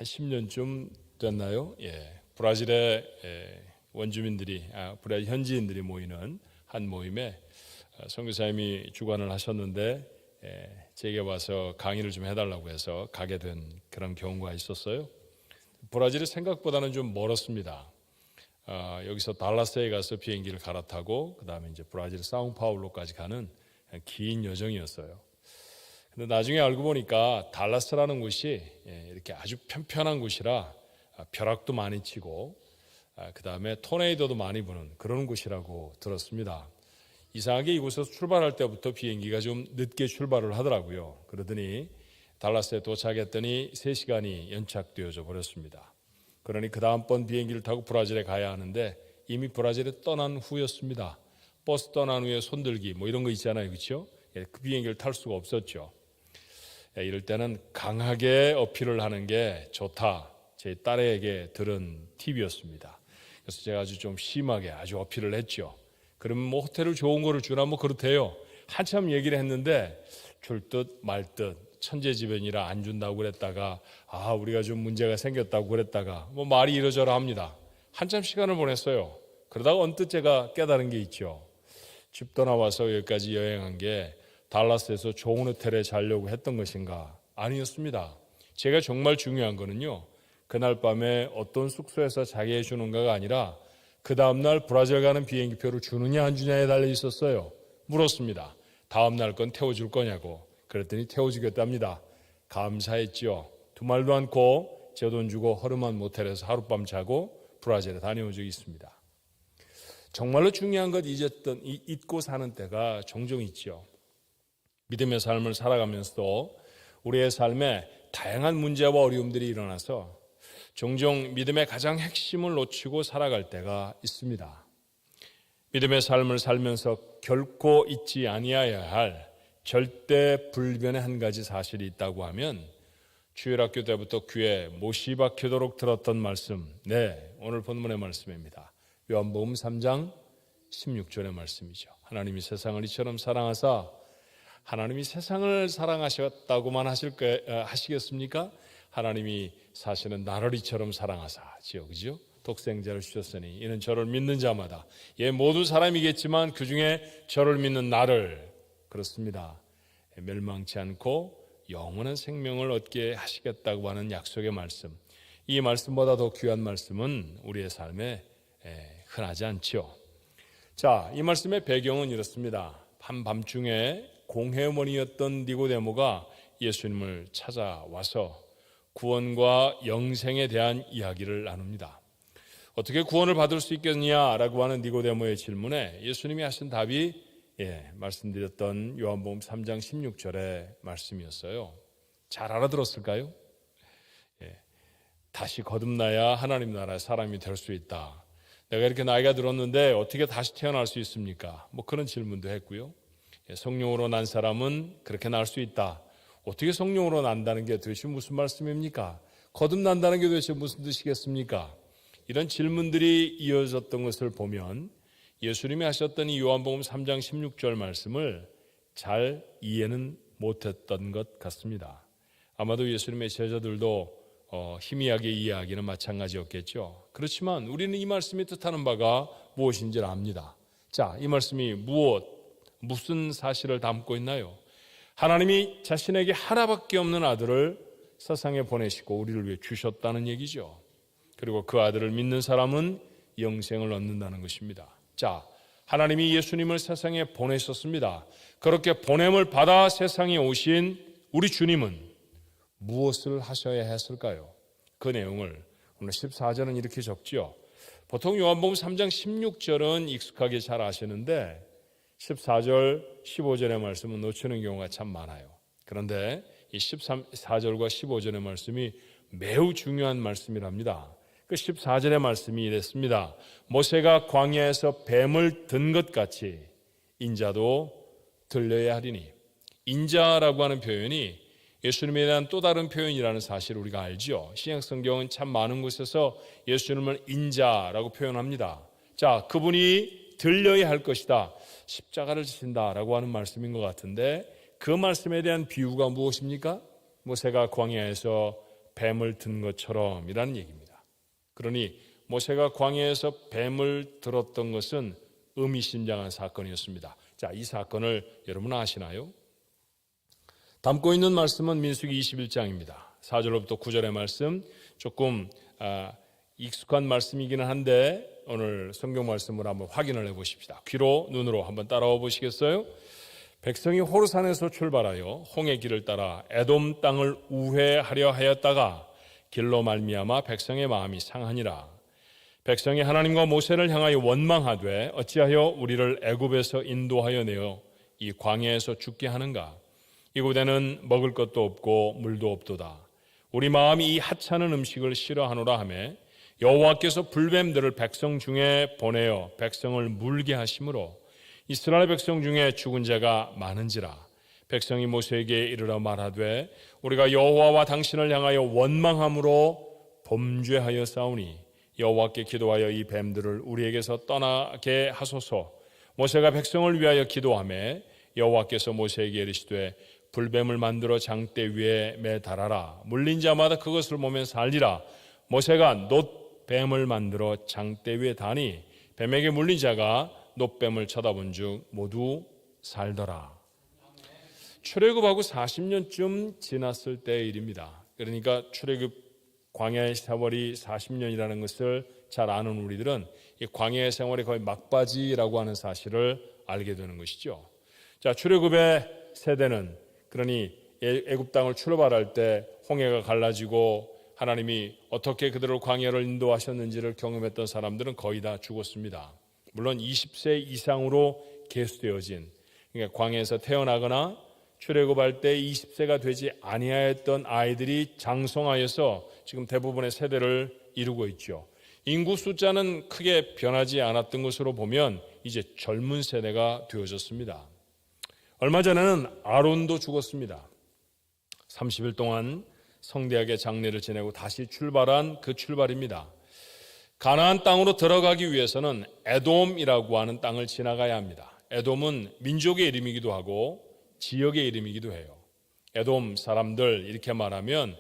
한 10년쯤 됐나요? 브라질의 원주민들이, 브라질 현지인들이 모이는 한 모임에 선교사님이 주관을 하셨는데 제게 와서 강의를 좀 해달라고 해서 가게 된 그런 경우가 있었어요. 브라질이 생각보다는 좀 멀었습니다. 여기서 달라스에 가서 비행기를 갈아타고 그 다음에 이제 브라질 사우파울로까지 가는 긴 여정이었어요. 근데 나중에 알고 보니까 달라스라는 곳이 이렇게 아주 편편한 곳이라 벼락도 많이 치고 그 다음에 토네이도도 많이 부는 그런 곳이라고 들었습니다. 이상하게 이곳에서 출발할 때부터 비행기가 좀 늦게 출발을 하더라고요. 그러더니 달라스에 도착했더니 3시간이 연착되어져 버렸습니다. 그러니 그 다음번 비행기를 타고 브라질에 가야 하는데 이미 브라질에 떠난 후였습니다. 버스 떠난 후에 손들기 뭐 이런 거 있잖아요. 그렇죠? 그 비행기를 탈 수가 없었죠. 이럴 때는 강하게 어필을 하는 게 좋다. 제 딸에게 들은 팁이었습니다. 그래서 제가 아주 좀 심하게 아주 어필을 했죠. 그러면 뭐 호텔을 좋은 거를 주나 뭐 그렇대요. 한참 얘기를 했는데 줄 듯 말 듯 천재지변이라 안 준다고 그랬다가 우리가 좀 문제가 생겼다고 그랬다가 뭐 말이 이러저러 합니다. 한참 시간을 보냈어요. 그러다가 언뜻 제가 깨달은 게 있죠. 집 떠나와서 여기까지 여행한 게 달라스에서 좋은 호텔에 자려고 했던 것인가? 아니었습니다. 제가 정말 중요한 거는요, 그날 밤에 어떤 숙소에서 자게 해주는가가 아니라 그 다음날 브라질 가는 비행기표를 주느냐 안 주냐에 달려 있었어요. 물었습니다. 다음날 건 태워줄 거냐고. 그랬더니 태워주겠답니다. 감사했죠. 두말도 않고 제 돈 주고 허름한 모텔에서 하룻밤 자고 브라질에 다녀온 적이 있습니다. 정말로 중요한 것 잊고 사는 때가 종종 있죠. 믿음의 삶을 살아가면서도 우리의 삶에 다양한 문제와 어려움들이 일어나서 종종 믿음의 가장 핵심을 놓치고 살아갈 때가 있습니다. 믿음의 삶을 살면서 결코 잊지 아니해야 할 절대 불변의 한 가지 사실이 있다고 하면 주일학교 때부터 귀에 못이 박히도록 들었던 말씀, 오늘 본문의 말씀입니다. 요한복음 3장 16절의 말씀이죠. 하나님이 세상을 이처럼 사랑하사, 하나님이 세상을 사랑하셨다고만 하시겠습니까? 하나님이 사실은 나를 이처럼 사랑하사지요. 그죠? 독생자를 주셨으니 이는 저를 믿는 자마다, 모든 사람이겠지만 그중에 저를 믿는 나를, 그렇습니다, 멸망치 않고 영원한 생명을 얻게 하시겠다고 하는 약속의 말씀. 이 말씀보다 더 귀한 말씀은 우리의 삶에 흔하지 않죠. 자, 이 말씀의 배경은 이렇습니다. 밤중에 공회원이었던 니고데모가 예수님을 찾아와서 구원과 영생에 대한 이야기를 나눕니다. 어떻게 구원을 받을 수 있겠냐라고 하는 니고데모의 질문에 예수님이 하신 답이 말씀드렸던 요한복음 3장 16절의 말씀이었어요. 잘 알아들었을까요? 다시 거듭나야 하나님 나라의 사람이 될 수 있다. 내가 이렇게 나이가 들었는데 어떻게 다시 태어날 수 있습니까? 뭐 그런 질문도 했고요. 성령으로 난 사람은 그렇게 날 수 있다. 어떻게 성령으로 난다는 게 도대체 무슨 말씀입니까? 거듭난다는 게 도대체 무슨 뜻이겠습니까? 이런 질문들이 이어졌던 것을 보면 예수님이 하셨던 이 요한복음 3장 16절 말씀을 잘 이해는 못했던 것 같습니다. 아마도 예수님의 제자들도 희미하게 이해하기는 마찬가지였겠죠. 그렇지만 우리는 이 말씀이 뜻하는 바가 무엇인지를 압니다. 자, 이 말씀이 무슨 사실을 담고 있나요? 하나님이 자신에게 하나밖에 없는 아들을 세상에 보내시고 우리를 위해 주셨다는 얘기죠. 그리고 그 아들을 믿는 사람은 영생을 얻는다는 것입니다. 자, 하나님이 예수님을 세상에 보내셨습니다. 그렇게 보냄을 받아 세상에 오신 우리 주님은 무엇을 하셔야 했을까요? 그 내용을 오늘 14절은 이렇게 적지요. 보통 요한복음 3장 16절은 익숙하게 잘 아시는데 14절, 15절의 말씀은 놓치는 경우가 참 많아요. 그런데 이 14절과 15절의 말씀이 매우 중요한 말씀이랍니다. 그 14절의 말씀이 이랬습니다. 모세가 광야에서 뱀을 든 것 같이 인자도 들려야 하리니. 인자라고 하는 표현이 예수님에 대한 또 다른 표현이라는 사실을 우리가 알죠. 신약성경은 참 많은 곳에서 예수님을 인자라고 표현합니다. 자, 그분이 들려야 할 것이다. 십자가를 지신다라고 하는 말씀인 것 같은데 그 말씀에 대한 비유가 무엇입니까? 모세가 광야에서 뱀을 든 것처럼이라는 얘기입니다. 그러니 모세가 광야에서 뱀을 들었던 것은 의미심장한 사건이었습니다. 자, 이 사건을 여러분 아시나요? 담고 있는 말씀은 민수기 21장입니다. 4절로부터 9절의 말씀, 조금 익숙한 말씀이기는 한데 오늘 성경 말씀을 한번 확인을 해보십시다. 귀로 눈으로 한번 따라와 보시겠어요? 백성이 호르산에서 출발하여 홍해 길을 따라 에돔 땅을 우회하려 하였다가 길로 말미암아 백성의 마음이 상하니라. 백성이 하나님과 모세를 향하여 원망하되 어찌하여 우리를 애굽에서 인도하여 내어 이 광야에서 죽게 하는가? 이곳에는 먹을 것도 없고 물도 없도다. 우리 마음이 이 하찮은 음식을 싫어하노라 하매 여호와께서 불뱀들을 백성 중에 보내어 백성을 물게 하심으로 이스라엘 백성 중에 죽은 자가 많은지라. 백성이 모세에게 이르러 말하되 우리가 여호와와 당신을 향하여 원망함으로 범죄하여 싸우니 여호와께 기도하여 이 뱀들을 우리에게서 떠나게 하소서. 모세가 백성을 위하여 기도하매 여호와께서 모세에게 이르시되 불뱀을 만들어 장대 위에 매달아라. 물린 자마다 그것을 보면 살리라. 모세가 놋뱀을 만들어 장대 위에 다니 뱀에게 물린 자가 놋뱀을 쳐다본 즉 모두 살더라. 출애굽하고 40년쯤 지났을 때의 일입니다. 그러니까 출애굽 광야의 세월이 40년이라는 것을 잘 아는 우리들은 이 광야의 생활이 거의 막바지라고 하는 사실을 알게 되는 것이죠. 자, 출애굽의 세대는 그러니 애굽 땅을 출발할 때 홍해가 갈라지고 하나님이 어떻게 그들을 광야를 인도하셨는지를 경험했던 사람들은 거의 다 죽었습니다. 물론 20세 이상으로 계수되어진, 그러니까 광야에서 태어나거나 출애굽할 때 20세가 되지 아니하였던 아이들이 장성하여서 지금 대부분의 세대를 이루고 있죠. 인구 숫자는 크게 변하지 않았던 것으로 보면 이제 젊은 세대가 되어졌습니다. 얼마 전에는 아론도 죽었습니다. 30일 동안 성대하게 장례를 지내고 다시 출발한 그 출발입니다. 가나안 땅으로 들어가기 위해서는 에돔이라고 하는 땅을 지나가야 합니다. 에돔은 민족의 이름이기도 하고 지역의 이름이기도 해요. 에돔 사람들 이렇게 말하면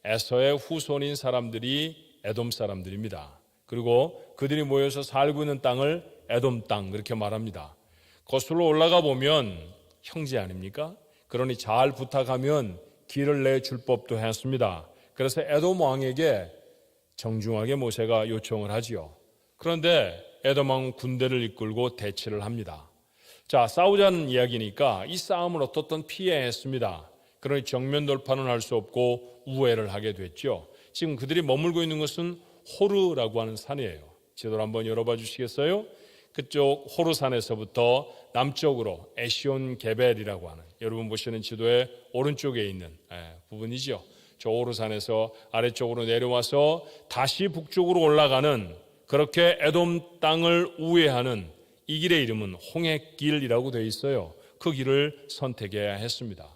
에서의 후손인 사람들이 에돔 사람들입니다. 그리고 그들이 모여서 살고 있는 땅을 에돔 땅 그렇게 말합니다. 거슬러 올라가 보면 형제 아닙니까? 그러니 잘 부탁하면 길을 내줄 법도 했습니다. 그래서 에돔 왕에게 정중하게 모세가 요청을 하지요. 그런데 에돔 왕은 군대를 이끌고 대치를 합니다. 자, 싸우자는 이야기니까 이 싸움을 어떻든 피해했습니다. 그러니 정면 돌파는 할 수 없고 우회를 하게 됐죠. 지금 그들이 머물고 있는 것은 호르라고 하는 산이에요. 지도를 한번 열어봐 주시겠어요? 그쪽 호르산에서부터 남쪽으로 에시온 게벨이라고 하는, 여러분 보시는 지도의 오른쪽에 있는 부분이죠. 저 호르산에서 아래쪽으로 내려와서 다시 북쪽으로 올라가는, 그렇게 에돔 땅을 우회하는 이 길의 이름은 홍해길이라고 되어 있어요. 그 길을 선택해야 했습니다.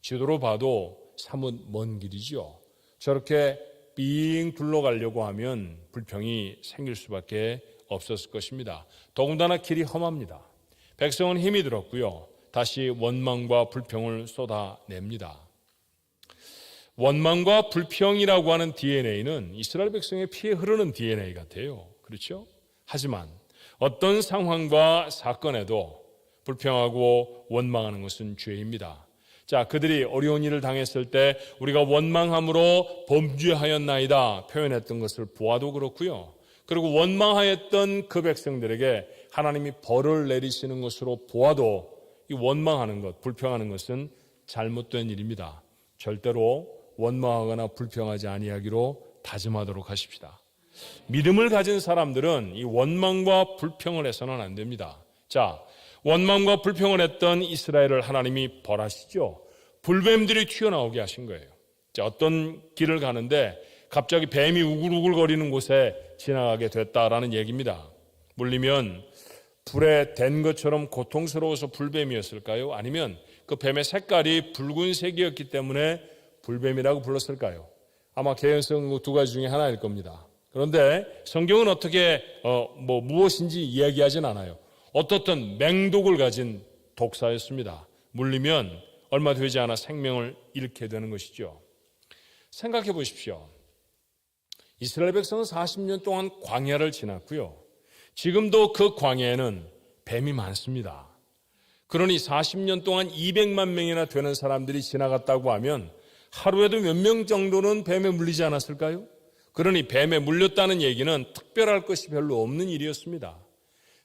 지도로 봐도 사뭇 먼 길이죠. 저렇게 삥 둘러가려고 하면 불평이 생길 수밖에 없었을 것입니다. 더군다나 길이 험합니다. 백성은 힘이 들었고요. 다시 원망과 불평을 쏟아냅니다. 원망과 불평이라고 하는 DNA는 이스라엘 백성의 피에 흐르는 DNA 같아요. 그렇죠? 하지만 어떤 상황과 사건에도 불평하고 원망하는 것은 죄입니다. 자, 그들이 어려운 일을 당했을 때 우리가 원망함으로 범죄하였나이다 표현했던 것을 보아도 그렇고요. 그리고 원망하였던 그 백성들에게 하나님이 벌을 내리시는 것으로 보아도 이 원망하는 것, 불평하는 것은 잘못된 일입니다. 절대로 원망하거나 불평하지 아니하기로 다짐하도록 하십시다. 믿음을 가진 사람들은 이 원망과 불평을 해서는 안 됩니다. 자, 원망과 불평을 했던 이스라엘을 하나님이 벌하시죠. 불뱀들이 튀어나오게 하신 거예요. 자, 어떤 길을 가는데 갑자기 뱀이 우글우글거리는 곳에 지나가게 됐다라는 얘기입니다. 물리면 불에 댄 것처럼 고통스러워서 불뱀이었을까요? 아니면 그 뱀의 색깔이 붉은색이었기 때문에 불뱀이라고 불렀을까요? 아마 개연성 두 가지 중에 하나일 겁니다. 그런데 성경은 어떻게 무엇인지 이야기하진 않아요. 어떻든 맹독을 가진 독사였습니다. 물리면 얼마 되지 않아 생명을 잃게 되는 것이죠. 생각해 보십시오. 이스라엘 백성은 40년 동안 광야를 지났고요. 지금도 그 광야에는 뱀이 많습니다. 그러니 40년 동안 200만 명이나 되는 사람들이 지나갔다고 하면 하루에도 몇 명 정도는 뱀에 물리지 않았을까요? 그러니 뱀에 물렸다는 얘기는 특별할 것이 별로 없는 일이었습니다.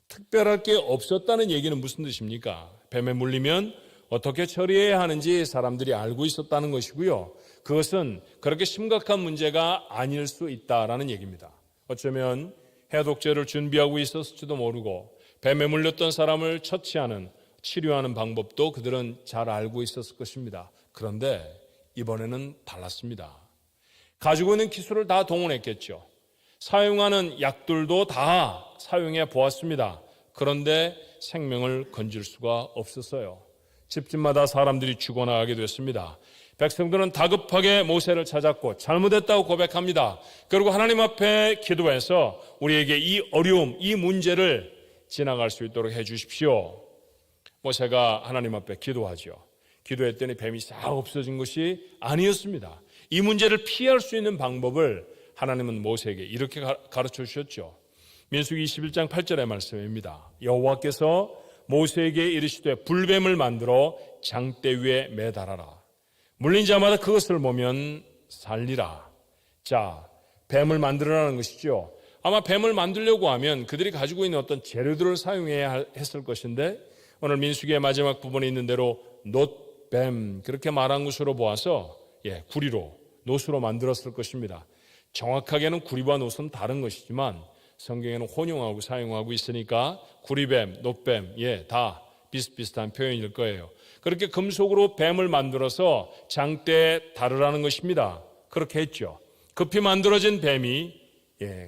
특별할 게 없었다는 얘기는 무슨 뜻입니까? 뱀에 물리면 어떻게 처리해야 하는지 사람들이 알고 있었다는 것이고요. 그것은 그렇게 심각한 문제가 아닐 수 있다라는 얘기입니다. 어쩌면 해독제를 준비하고 있었을지도 모르고 뱀에 물렸던 사람을 처치하는, 치료하는 방법도 그들은 잘 알고 있었을 것입니다. 그런데 이번에는 달랐습니다. 가지고 있는 기술을 다 동원했겠죠. 사용하는 약들도 다 사용해 보았습니다. 그런데 생명을 건질 수가 없었어요. 집집마다 사람들이 죽어나가게 됐습니다. 백성들은 다급하게 모세를 찾았고 잘못했다고 고백합니다. 그리고 하나님 앞에 기도해서 우리에게 이 어려움, 이 문제를 지나갈 수 있도록 해 주십시오. 모세가 하나님 앞에 기도하죠. 기도했더니 뱀이 싹 없어진 것이 아니었습니다. 이 문제를 피할 수 있는 방법을 하나님은 모세에게 이렇게 가르쳐 주셨죠. 민수기 21장 8절의 말씀입니다. 여호와께서 모세에게 이르시되 불뱀을 만들어 장대 위에 매달아라. 물린 자마다 그것을 보면 살리라. 자, 뱀을 만들어라는 것이죠. 아마 뱀을 만들려고 하면 그들이 가지고 있는 어떤 재료들을 사용해야 했을 것인데 오늘 민수기의 마지막 부분에 있는 대로 놋뱀 그렇게 말한 것으로 보아서 구리로, 놋으로 만들었을 것입니다. 정확하게는 구리와 놋은 다른 것이지만 성경에는 혼용하고 사용하고 있으니까 구리뱀, 놋뱀 다 비슷비슷한 표현일 거예요. 그렇게 금속으로 뱀을 만들어서 장대에 다르라는 것입니다. 그렇게 했죠. 급히 만들어진 뱀이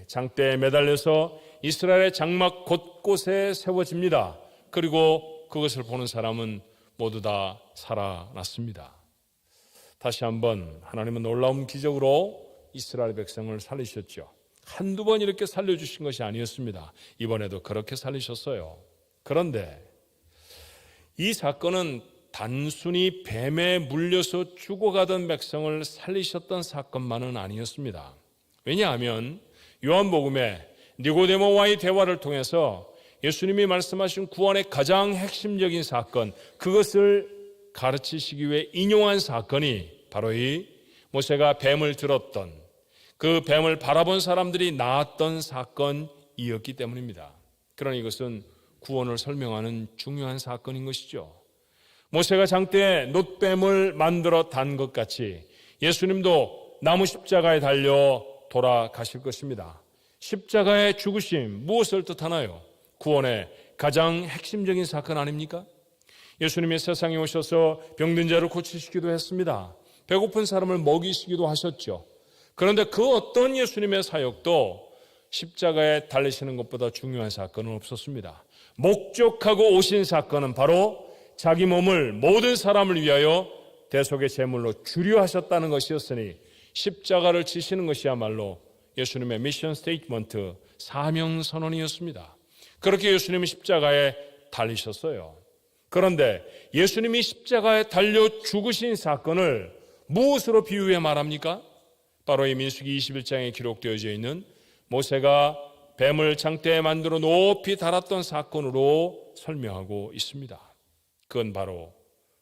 장대에 매달려서 이스라엘의 장막 곳곳에 세워집니다. 그리고 그것을 보는 사람은 모두 다 살아났습니다. 다시 한번 하나님은 놀라운 기적으로 이스라엘 백성을 살리셨죠. 한두 번 이렇게 살려주신 것이 아니었습니다. 이번에도 그렇게 살리셨어요. 그런데 이 사건은 단순히 뱀에 물려서 죽어가던 백성을 살리셨던 사건만은 아니었습니다. 왜냐하면 요한복음에 니고데모와의 대화를 통해서 예수님이 말씀하신 구원의 가장 핵심적인 사건, 그것을 가르치시기 위해 인용한 사건이 바로 이 모세가 뱀을 들었던, 그 뱀을 바라본 사람들이 나았던 사건이었기 때문입니다. 그러니 이것은 구원을 설명하는 중요한 사건인 것이죠. 모세가 장대에 놋뱀을 만들어 단 것 같이 예수님도 나무 십자가에 달려 돌아가실 것입니다. 십자가의 죽으심, 무엇을 뜻하나요? 구원의 가장 핵심적인 사건 아닙니까? 예수님이 세상에 오셔서 병든 자를 고치시기도 했습니다. 배고픈 사람을 먹이시기도 하셨죠. 그런데 그 어떤 예수님의 사역도 십자가에 달리시는 것보다 중요한 사건은 없었습니다. 목적하고 오신 사건은 바로 자기 몸을 모든 사람을 위하여 대속의 제물로 주려 하셨다는 것이었으니 십자가를 지시는 것이야말로 예수님의 미션 스테이트먼트, 사명 선언이었습니다. 그렇게 예수님이 십자가에 달리셨어요. 그런데 예수님이 십자가에 달려 죽으신 사건을 무엇으로 비유해 말합니까? 바로 이 민수기 21장에 기록되어져 있는 모세가 뱀을 장대에 만들어 높이 달았던 사건으로 설명하고 있습니다. 그건 바로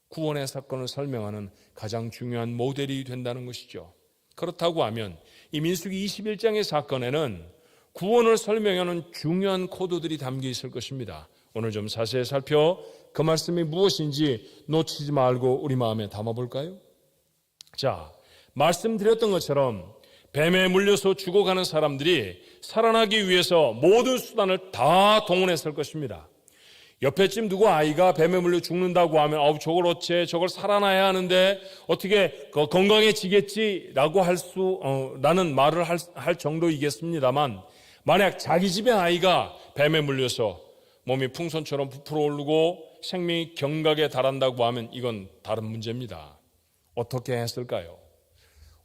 구원의 사건을 설명하는 가장 중요한 모델이 된다는 것이죠. 그렇다고 하면 이 민수기 21장의 사건에는 구원을 설명하는 중요한 코드들이 담겨 있을 것입니다. 오늘 좀 자세히 살펴 그 말씀이 무엇인지 놓치지 말고 우리 마음에 담아볼까요? 자, 말씀드렸던 것처럼 뱀에 물려서 죽어가는 사람들이 살아나기 위해서 모든 수단을 다 동원했을 것입니다. 옆에 집 누구 아이가 뱀에 물려 죽는다고 하면 저걸 어째 저걸 살아나야 하는데 어떻게 건강해지겠지라고 라는 말을 할 정도이겠습니다만 만약 자기 집의 아이가 뱀에 물려서 몸이 풍선처럼 부풀어 오르고 생명이 경각에 달한다고 하면 이건 다른 문제입니다. 어떻게 했을까요?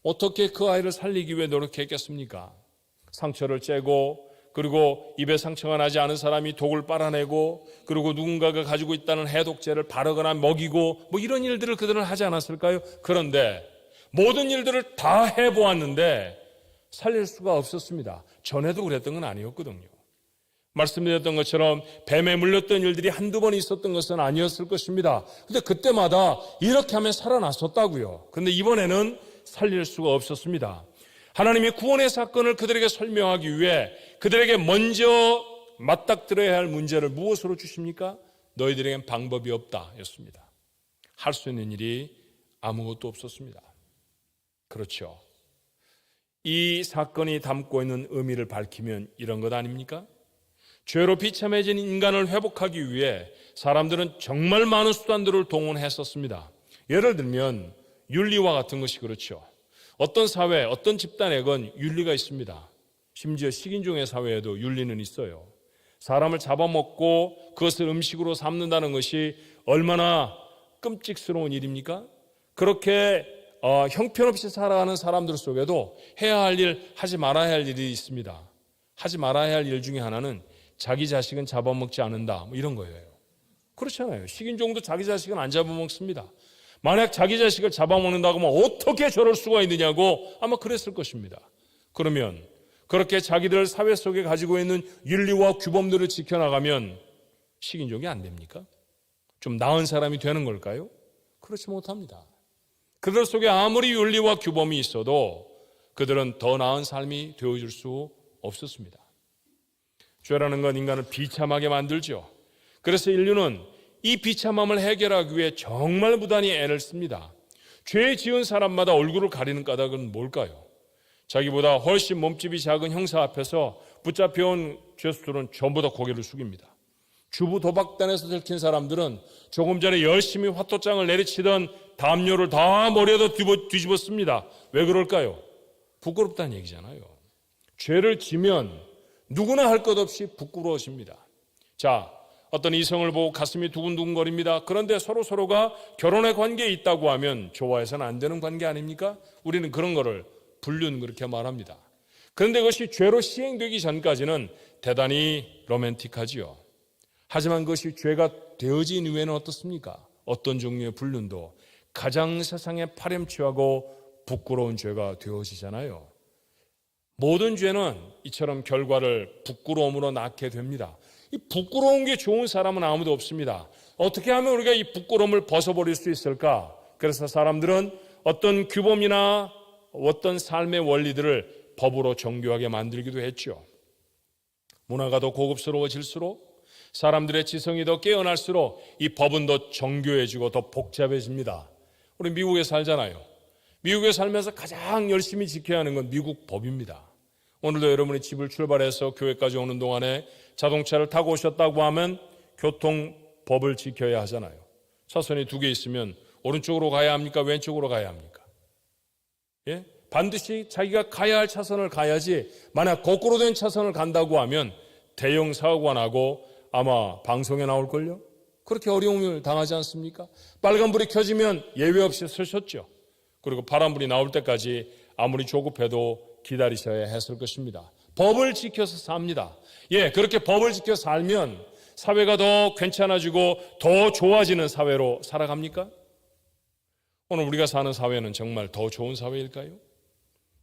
어떻게 그 아이를 살리기 위해 노력했겠습니까? 상처를 째고 그리고 입에 상처가 나지 않은 사람이 독을 빨아내고 그리고 누군가가 가지고 있다는 해독제를 바르거나 먹이고 이런 일들을 그들은 하지 않았을까요? 그런데 모든 일들을 다 해보았는데 살릴 수가 없었습니다. 전에도 그랬던 건 아니었거든요. 말씀드렸던 것처럼 뱀에 물렸던 일들이 한두 번 있었던 것은 아니었을 것입니다. 근데 그때마다 이렇게 하면 살아났었다고요. 근데 이번에는 살릴 수가 없었습니다. 하나님이 구원의 사건을 그들에게 설명하기 위해 그들에게 먼저 맞닥뜨려야 할 문제를 무엇으로 주십니까? 너희들에겐 방법이 없다 였습니다. 할 수 있는 일이 아무것도 없었습니다. 그렇죠. 이 사건이 담고 있는 의미를 밝히면 이런 것 아닙니까? 죄로 비참해진 인간을 회복하기 위해 사람들은 정말 많은 수단들을 동원했었습니다. 예를 들면 윤리와 같은 것이 그렇죠. 어떤 사회, 어떤 집단에건 윤리가 있습니다. 심지어 식인종의 사회에도 윤리는 있어요. 사람을 잡아먹고 그것을 음식으로 삼는다는 것이 얼마나 끔찍스러운 일입니까? 그렇게 형편없이 살아가는 사람들 속에도 해야 할 일, 하지 말아야 할 일이 있습니다. 하지 말아야 할 일 중에 하나는 자기 자식은 잡아먹지 않는다, 뭐 이런 거예요. 그렇잖아요. 식인종도 자기 자식은 안 잡아먹습니다. 만약 자기 자식을 잡아먹는다고 하면 어떻게 저럴 수가 있느냐고 아마 그랬을 것입니다. 그러면 그렇게 자기들 사회 속에 가지고 있는 윤리와 규범들을 지켜나가면 식인종이 안 됩니까? 좀 나은 사람이 되는 걸까요? 그렇지 못합니다. 그들 속에 아무리 윤리와 규범이 있어도 그들은 더 나은 삶이 되어줄 수 없었습니다. 죄라는 건 인간을 비참하게 만들죠. 그래서 인류는 이 비참함을 해결하기 위해 정말 무단히 애를 씁니다. 죄 지은 사람마다 얼굴을 가리는 까닭은 뭘까요? 자기보다 훨씬 몸집이 작은 형사 앞에서 붙잡혀온 죄수들은 전부 다 고개를 숙입니다. 주부 도박단에서 들킨 사람들은 조금 전에 열심히 화토장을 내리치던 담요를 다 머리에다 뒤집었습니다. 왜 그럴까요? 부끄럽다는 얘기잖아요. 죄를 지면 누구나 할 것 없이 부끄러워집니다. 자, 어떤 이성을 보고 가슴이 두근두근거립니다. 그런데 서로가 결혼의 관계에 있다고 하면 좋아해서는 안 되는 관계 아닙니까? 우리는 그런 거를 불륜 그렇게 말합니다. 그런데 그것이 죄로 시행되기 전까지는 대단히 로맨틱하지요. 하지만 그것이 죄가 되어진 이후에는 어떻습니까? 어떤 종류의 불륜도 가장 세상에 파렴치하고 부끄러운 죄가 되어지잖아요. 모든 죄는 이처럼 결과를 부끄러움으로 낳게 됩니다. 이 부끄러운 게 좋은 사람은 아무도 없습니다. 어떻게 하면 우리가 이 부끄러움을 벗어버릴 수 있을까? 그래서 사람들은 어떤 규범이나 어떤 삶의 원리들을 법으로 정교하게 만들기도 했죠. 문화가 더 고급스러워질수록 사람들의 지성이 더 깨어날수록 이 법은 더 정교해지고 더 복잡해집니다. 우리 미국에 살잖아요. 미국에 살면서 가장 열심히 지켜야 하는 건 미국 법입니다. 오늘도 여러분이 집을 출발해서 교회까지 오는 동안에 자동차를 타고 오셨다고 하면 교통법을 지켜야 하잖아요. 차선이 2개 있으면 오른쪽으로 가야 합니까? 왼쪽으로 가야 합니까? 예? 반드시 자기가 가야 할 차선을 가야지 만약 거꾸로 된 차선을 간다고 하면 대형 사고가 나고 아마 방송에 나올걸요? 그렇게 어려움을 당하지 않습니까? 빨간불이 켜지면 예외 없이 서셨죠. 그리고 파란불이 나올 때까지 아무리 조급해도 기다리셔야 했을 것입니다. 법을 지켜서 삽니다. 예, 그렇게 법을 지켜 살면 사회가 더 괜찮아지고 더 좋아지는 사회로 살아갑니까? 오늘 우리가 사는 사회는 정말 더 좋은 사회일까요?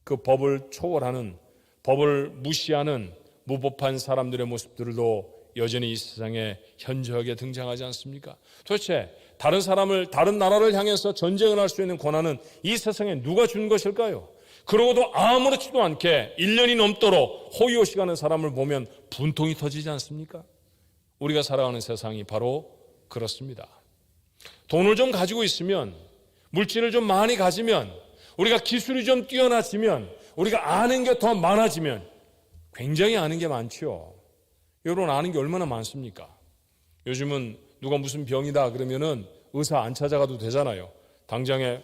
그 법을 초월하는, 법을 무시하는 무법한 사람들의 모습들도 여전히 이 세상에 현저하게 등장하지 않습니까? 도대체 다른 나라를 향해서 전쟁을 할 수 있는 권한은 이 세상에 누가 준 것일까요? 그러고도 아무렇지도 않게 1년이 넘도록 호의호식하는 사람을 보면 분통이 터지지 않습니까? 우리가 살아가는 세상이 바로 그렇습니다. 돈을 좀 가지고 있으면, 물질을 좀 많이 가지면, 우리가 기술이 좀 뛰어나지면, 우리가 아는 게 더 많아지면 굉장히 아는 게 많죠. 여러분 아는 게 얼마나 많습니까? 요즘은 누가 무슨 병이다 그러면은 의사 안 찾아가도 되잖아요. 당장에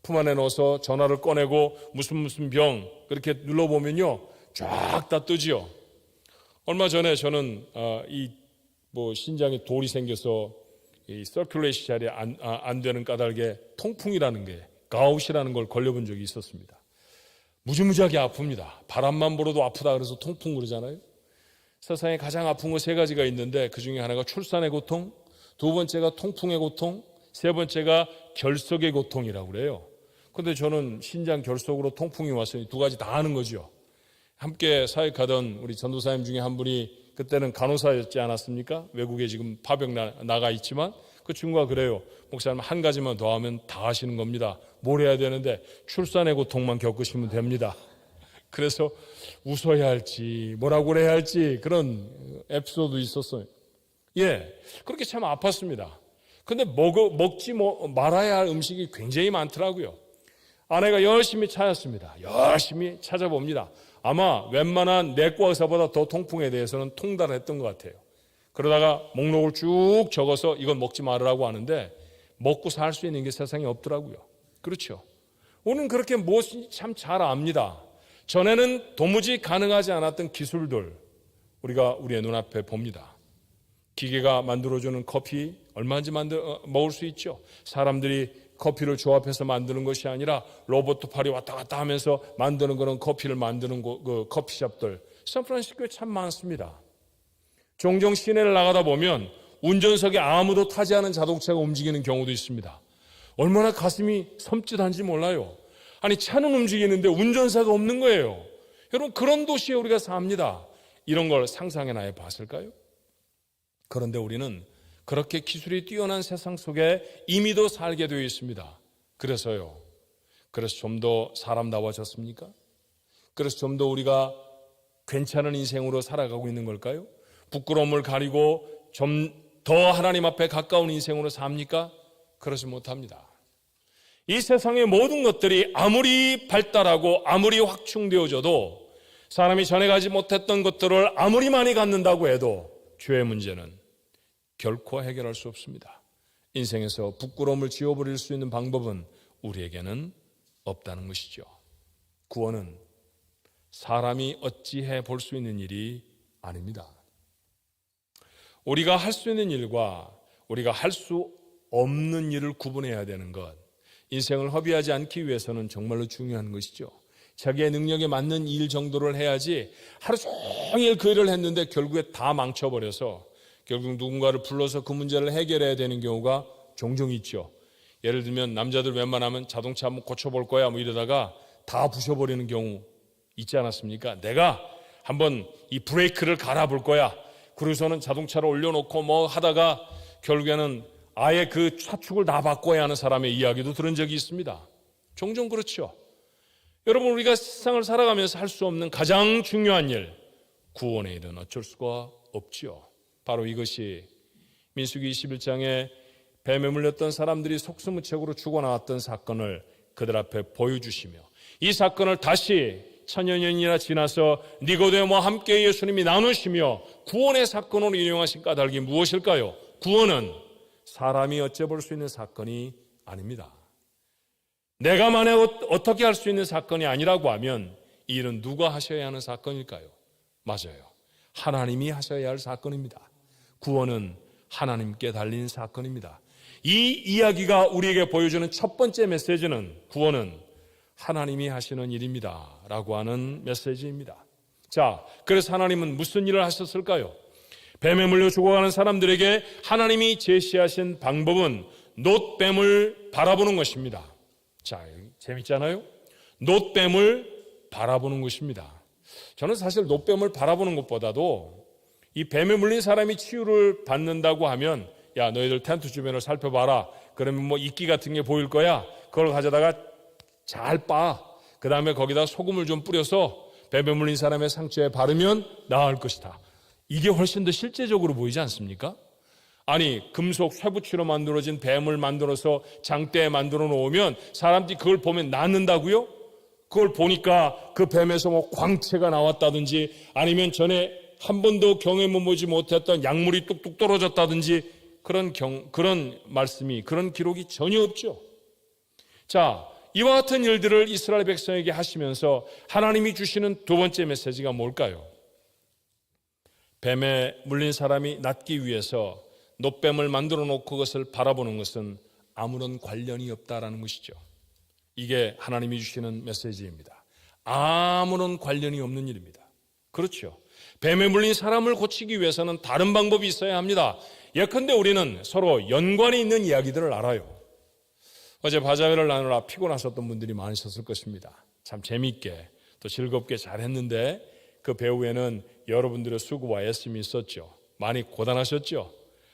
품 안에 넣어서 전화를 꺼내고 무슨 병 그렇게 눌러보면요 쫙 다 뜨지요. 얼마 전에 저는 신장에 돌이 생겨서 이 서큘레이션이 안 되는 까닭에 통풍이라는 게 가웃이라는 걸 걸려본 적이 있었습니다. 무지무지하게 아픕니다. 바람만 불어도 아프다 그래서 통풍 그러잖아요. 세상에 가장 아픈 거 3가지가 있는데 그 중에 하나가 출산의 고통, 2번째가 통풍의 고통, 3번째가 결석의 고통이라고 그래요. 근데 저는 신장 결석으로 통풍이 왔으니 두 가지 다 하는 거죠. 함께 사역하던 우리 전도사님 중에 한 분이 그때는 간호사였지 않았습니까? 외국에 지금 파병 나가 있지만 그 친구가 그래요. 목사님 한 가지만 더 하면 다 하시는 겁니다. 뭘 해야 되는데 출산의 고통만 겪으시면 됩니다. 그래서 웃어야 할지 뭐라고 해야 할지 그런 에피소드 있었어요. 예, 그렇게 참 아팠습니다. 근데 먹지 말아야 할 음식이 굉장히 많더라고요. 아내가 열심히 찾았습니다. 열심히 찾아봅니다. 아마 웬만한 내과 의사보다 더 통풍에 대해서는 통달했던 것 같아요. 그러다가 목록을 쭉 적어서 이건 먹지 말으라고 하는데 먹고 살 수 있는 게 세상에 없더라고요. 그렇죠. 우리는 그렇게 무엇인지 참 잘 압니다. 전에는 도무지 가능하지 않았던 기술들 우리가 우리의 눈앞에 봅니다. 기계가 만들어주는 커피 얼마든지 먹을 수 있죠. 사람들이 커피를 조합해서 만드는 것이 아니라 로봇 팔이 왔다 갔다 하면서 만드는 그런 커피를 만드는 그 커피숍들 샌프란시스코에 참 많습니다. 종종 시내를 나가다 보면 운전석에 아무도 타지 않은 자동차가 움직이는 경우도 있습니다. 얼마나 가슴이 섬찟한지 몰라요. 아니 차는 움직이는데 운전사가 없는 거예요. 여러분 그런 도시에 우리가 삽니다. 이런 걸 상상해나 봤을까요? 그런데 우리는 그렇게 기술이 뛰어난 세상 속에 이미도 살게 되어 있습니다. 그래서 좀 더 사람다워졌습니까? 그래서 좀 더 우리가 괜찮은 인생으로 살아가고 있는 걸까요? 부끄러움을 가리고 좀 더 하나님 앞에 가까운 인생으로 삽니까? 그러지 못합니다. 이 세상의 모든 것들이 아무리 발달하고 아무리 확충되어져도 사람이 전에 가지 못했던 것들을 아무리 많이 갖는다고 해도 죄의 문제는 결코 해결할 수 없습니다. 인생에서 부끄러움을 지워버릴 수 있는 방법은 우리에게는 없다는 것이죠. 구원은 사람이 어찌해 볼 수 있는 일이 아닙니다. 우리가 할 수 있는 일과 우리가 할 수 없는 일을 구분해야 되는 것, 인생을 허비하지 않기 위해서는 정말로 중요한 것이죠. 자기의 능력에 맞는 일 정도를 해야지 하루 종일 그 일을 했는데 결국에 다 망쳐버려서 결국 누군가를 불러서 그 문제를 해결해야 되는 경우가 종종 있죠. 예를 들면 남자들 웬만하면 자동차 한번 고쳐볼 거야 뭐 이러다가 다 부셔버리는 경우 있지 않았습니까? 내가 한번 이 브레이크를 갈아볼 거야. 그래서는 자동차를 올려놓고 뭐 하다가 결국에는 아예 그 차축을 다 바꿔야 하는 사람의 이야기도 들은 적이 있습니다. 종종 그렇죠. 여러분 우리가 세상을 살아가면서 할 수 없는 가장 중요한 일, 구원의 일은 어쩔 수가 없지요. 바로 이것이 민수기 21장에 뱀에 물렸던 사람들이 속수무책으로 죽어나왔던 사건을 그들 앞에 보여주시며 이 사건을 다시 천여 년이나 지나서 니고데모와 함께 예수님이 나누시며 구원의 사건으로 인용하신 까닭이 무엇일까요? 구원은 사람이 어찌볼 수 있는 사건이 아닙니다. 내가 만약 어떻게 할 수 있는 사건이 아니라고 하면 이 일은 누가 하셔야 하는 사건일까요? 맞아요. 하나님이 하셔야 할 사건입니다. 구원은 하나님께 달린 사건입니다. 이 이야기가 우리에게 보여주는 첫 번째 메시지는 구원은 하나님이 하시는 일입니다 라고 하는 메시지입니다. 자, 그래서 하나님은 무슨 일을 하셨을까요? 뱀에 물려 죽어가는 사람들에게 하나님이 제시하신 방법은 놋뱀을 바라보는 것입니다. 자, 재밌잖아요? 놋뱀을 바라보는 것입니다. 저는 사실 놋뱀을 바라보는 것보다도 이 뱀에 물린 사람이 치유를 받는다고 하면 야, 너희들 텐트 주변을 살펴봐라. 그러면 뭐 이끼 같은 게 보일 거야. 그걸 가져다가 잘 빻아. 그 다음에 거기다 소금을 좀 뿌려서 뱀에 물린 사람의 상처에 바르면 나을 것이다. 이게 훨씬 더 실제적으로 보이지 않습니까? 아니, 금속 쇠붙이로 만들어진 뱀을 만들어서 장대에 만들어 놓으면 사람들이 그걸 보면 낫는다고요? 그걸 보니까 그 뱀에서 뭐 광채가 나왔다든지 아니면 전에 한 번도 경험해 보지 못했던 약물이 뚝뚝 떨어졌다든지 그런 말씀이, 그런 기록이 전혀 없죠. 자, 이와 같은 일들을 이스라엘 백성에게 하시면서 하나님이 주시는 두 번째 메시지가 뭘까요? 뱀에 물린 사람이 낫기 위해서 놋뱀을 만들어 놓고 그것을 바라보는 것은 아무런 관련이 없다라는 것이죠. 이게 하나님이 주시는 메시지입니다. 아무런 관련이 없는 일입니다. 그렇죠. 뱀에 물린 사람을 고치기 위해서는 다른 방법이 있어야 합니다. 예컨대 우리는 서로 연관이 있는 이야기들을 알아요. 어제 바자회를 나누라 피곤하셨던 분들이 많으셨을 것입니다. 참 재미있게 또 즐겁게 잘했는데 그 배후에는 여러분들의 수고와 애씀이 있었죠. 많이 고단하셨죠.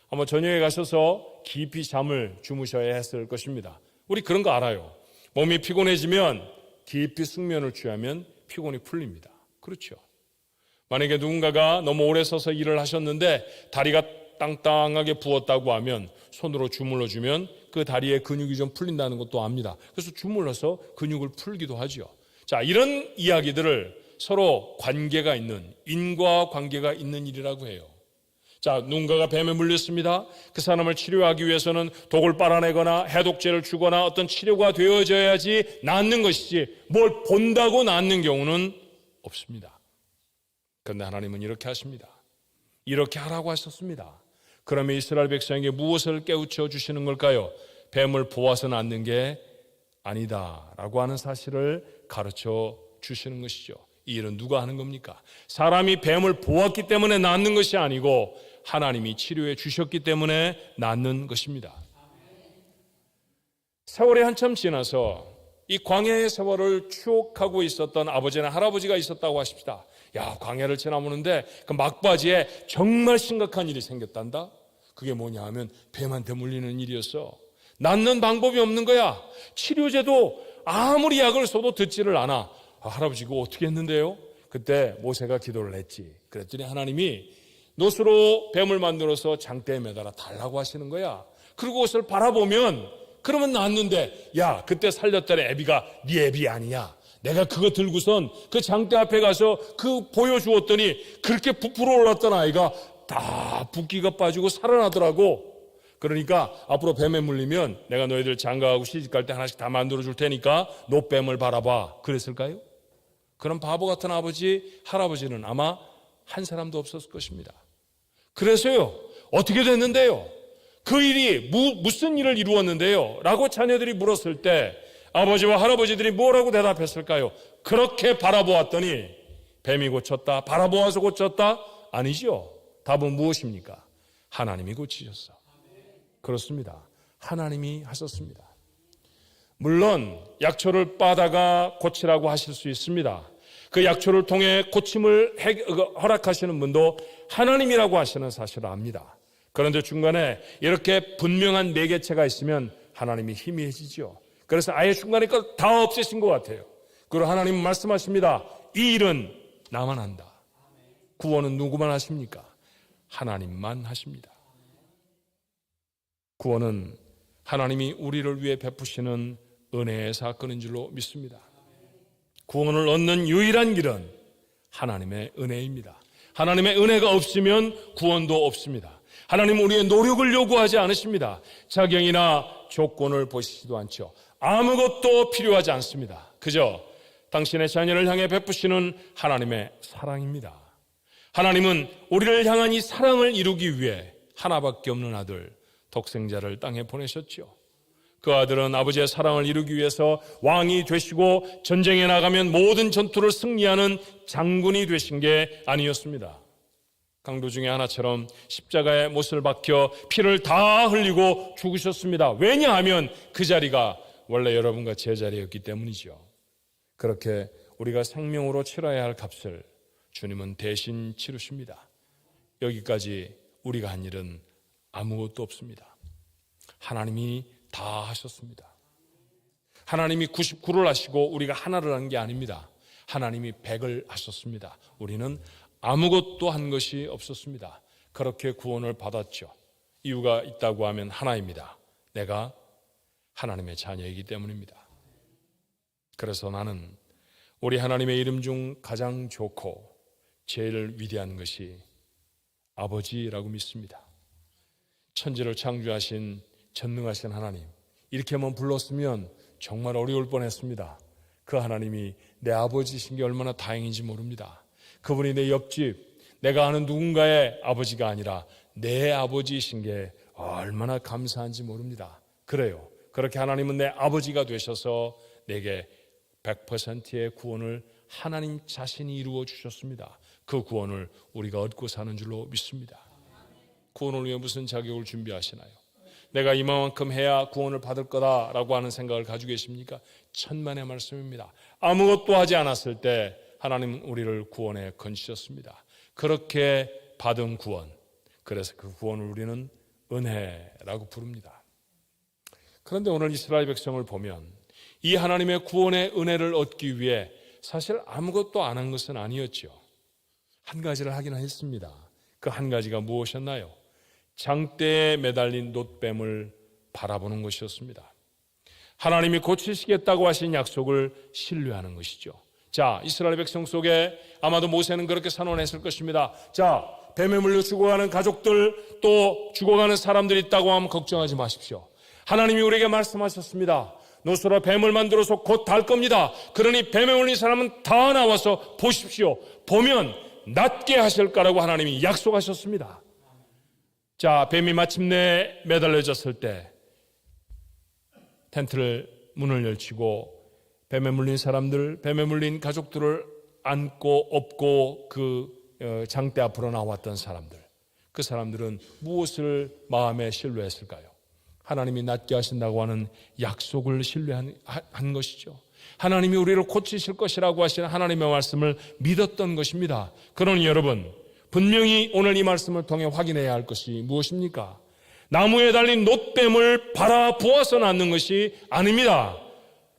아마 저녁에 가셔서 깊이 잠을 주무셔야 했을 것입니다. 우리 그런 거 알아요. 몸이 피곤해지면 깊이 숙면을 취하면 피곤이 풀립니다. 그렇죠. 만약에 누군가가 너무 오래 서서 일을 하셨는데 다리가 땅땅하게 부었다고 하면 손으로 주물러 주면 그 다리에 근육이 좀 풀린다는 것도 압니다. 그래서 주물러서 근육을 풀기도 하죠. 자, 이런 이야기들을 서로 관계가 있는, 인과관계가 있는 일이라고 해요. 자, 누군가가 뱀에 물렸습니다. 그 사람을 치료하기 위해서는 독을 빨아내거나 해독제를 주거나 어떤 치료가 되어져야지 낫는 것이지 뭘 본다고 낫는 경우는 없습니다. 그런데 하나님은 이렇게 하십니다. 이렇게 하라고 하셨습니다. 그러면 이스라엘 백성에게 무엇을 깨우쳐 주시는 걸까요? 뱀을 보아서 낫는 게 아니다라고 하는 사실을 가르쳐 주시는 것이죠. 이 일은 누가 하는 겁니까? 사람이 뱀을 보았기 때문에 낫는 것이 아니고 하나님이 치료해 주셨기 때문에 낫는 것입니다. 세월이 한참 지나서 이 광야의 세월을 추억하고 있었던 아버지나 할아버지가 있었다고 하십시다. 야, 광야를 지나보는데 그 막바지에 정말 심각한 일이 생겼단다. 그게 뭐냐 하면 뱀한테 물리는 일이었어. 낫는 방법이 없는 거야. 치료제도 아무리 약을 써도 듣지를 않아. 할아버지 그거 어떻게 했는데요? 그때 모세가 기도를 했지. 그랬더니 하나님이 노스로 뱀을 만들어서 장대에 매달아 달라고 하시는 거야. 그리고 그것을 바라보면 그러면 낫는데, 야, 그때 살렸던 애비가 네 애비 아니야. 내가 그거 들고선 그 장대 앞에 가서 그 보여주었더니 그렇게 부풀어 올랐던 아이가 다 붓기가 빠지고 살아나더라고. 그러니까 앞으로 뱀에 물리면 내가 너희들 장가가고 시집갈 때 하나씩 다 만들어 줄 테니까 노뱀을 바라봐. 그랬을까요? 그런 바보 같은 아버지, 할아버지는 아마 한 사람도 없었을 것입니다. 그래서요, 어떻게 됐는데요? 그 일이 무슨 일을 이루었는데요? 라고 자녀들이 물었을 때 아버지와 할아버지들이 뭐라고 대답했을까요? 그렇게 바라보았더니 뱀이 고쳤다. 바라보아서 고쳤다? 아니죠. 답은 무엇입니까? 하나님이 고치셨어. 그렇습니다. 하나님이 하셨습니다. 물론 약초를 빠다가 고치라고 하실 수 있습니다. 그 약초를 통해 고침을 허락하시는 분도 하나님이라고 하시는 사실을 압니다. 그런데 중간에 이렇게 분명한 매개체가 있으면 하나님이 희미해지죠. 그래서 아예 중간에 걸 다 없애신 것 같아요. 그리고 하나님은 말씀하십니다. 이 일은 나만 한다. 구원은 누구만 하십니까? 하나님만 하십니다. 구원은 하나님이 우리를 위해 베푸시는 은혜의 사건인 줄로 믿습니다. 구원을 얻는 유일한 길은 하나님의 은혜입니다. 하나님의 은혜가 없으면 구원도 없습니다. 하나님은 우리의 노력을 요구하지 않으십니다. 자격이나 조건을 보시지도 않죠. 아무것도 필요하지 않습니다. 그저 당신의 자녀를 향해 베푸시는 하나님의 사랑입니다. 하나님은 우리를 향한 이 사랑을 이루기 위해 하나밖에 없는 아들 독생자를 땅에 보내셨죠. 그 아들은 아버지의 사랑을 이루기 위해서 왕이 되시고 전쟁에 나가면 모든 전투를 승리하는 장군이 되신 게 아니었습니다. 강도 중에 하나처럼 십자가에 못을 박혀 피를 다 흘리고 죽으셨습니다. 왜냐하면 그 자리가 원래 여러분과 제 자리였기 때문이죠. 그렇게 우리가 생명으로 치러야 할 값을 주님은 대신 치르십니다. 여기까지 우리가 한 일은 아무것도 없습니다. 하나님이 다 하셨습니다. 하나님이 99를 하시고 우리가 하나를 한 게 아닙니다. 하나님이 100을 하셨습니다. 우리는 아무것도 한 것이 없었습니다. 그렇게 구원을 받았죠. 이유가 있다고 하면 하나입니다. 내가 하나님의 자녀이기 때문입니다. 그래서 나는 우리 하나님의 이름 중 가장 좋고 제일 위대한 것이 아버지라고 믿습니다. 천지를 창조하신 전능하신 하나님, 이렇게만 불렀으면 정말 어려울 뻔했습니다. 그 하나님이 내 아버지이신 게 얼마나 다행인지 모릅니다. 그분이 내 옆집, 내가 아는 누군가의 아버지가 아니라 내 아버지이신 게 얼마나 감사한지 모릅니다. 그래요. 그렇게 하나님은 내 아버지가 되셔서 내게 100%의 구원을 하나님 자신이 이루어 주셨습니다. 그 구원을 우리가 얻고 사는 줄로 믿습니다. 구원을 위해 무슨 자격을 준비하시나요? 내가 이만큼 해야 구원을 받을 거다라고 하는 생각을 가지고 계십니까? 천만의 말씀입니다. 아무것도 하지 않았을 때 하나님은 우리를 구원에 건지셨습니다. 그렇게 받은 구원, 그래서 그 구원을 우리는 은혜라고 부릅니다. 그런데 오늘 이스라엘 백성을 보면 이 하나님의 구원의 은혜를 얻기 위해 사실 아무것도 안 한 것은 아니었죠. 한 가지를 하기는 했습니다. 그 한 가지가 무엇이었나요? 장대에 매달린 놋뱀을 바라보는 것이었습니다. 하나님이 고치시겠다고 하신 약속을 신뢰하는 것이죠. 자, 이스라엘 백성 속에 아마도 모세는 그렇게 선언했을 것입니다. 자, 뱀에 물려 죽어가는 가족들, 또 죽어가는 사람들이 있다고 하면 걱정하지 마십시오. 하나님이 우리에게 말씀하셨습니다. 노소로 뱀을 만들어서 곧 달 겁니다. 그러니 뱀에 물린 사람은 다 나와서 보십시오. 보면 낫게 하실 거라고 하나님이 약속하셨습니다. 자, 뱀이 마침내 매달려졌을 때 텐트를 문을 열치고 뱀에 물린 사람들, 뱀에 물린 가족들을 안고 업고 그 장대 앞으로 나왔던 사람들, 그 사람들은 무엇을 마음에 신뢰했을까요? 하나님이 낫게 하신다고 하는 약속을 신뢰한 것이죠. 하나님이 우리를 고치실 것이라고 하시는 하나님의 말씀을 믿었던 것입니다. 그러니 여러분, 분명히 오늘 이 말씀을 통해 확인해야 할 것이 무엇입니까? 나무에 달린 놋뱀을 바라보아서 낳는 것이 아닙니다.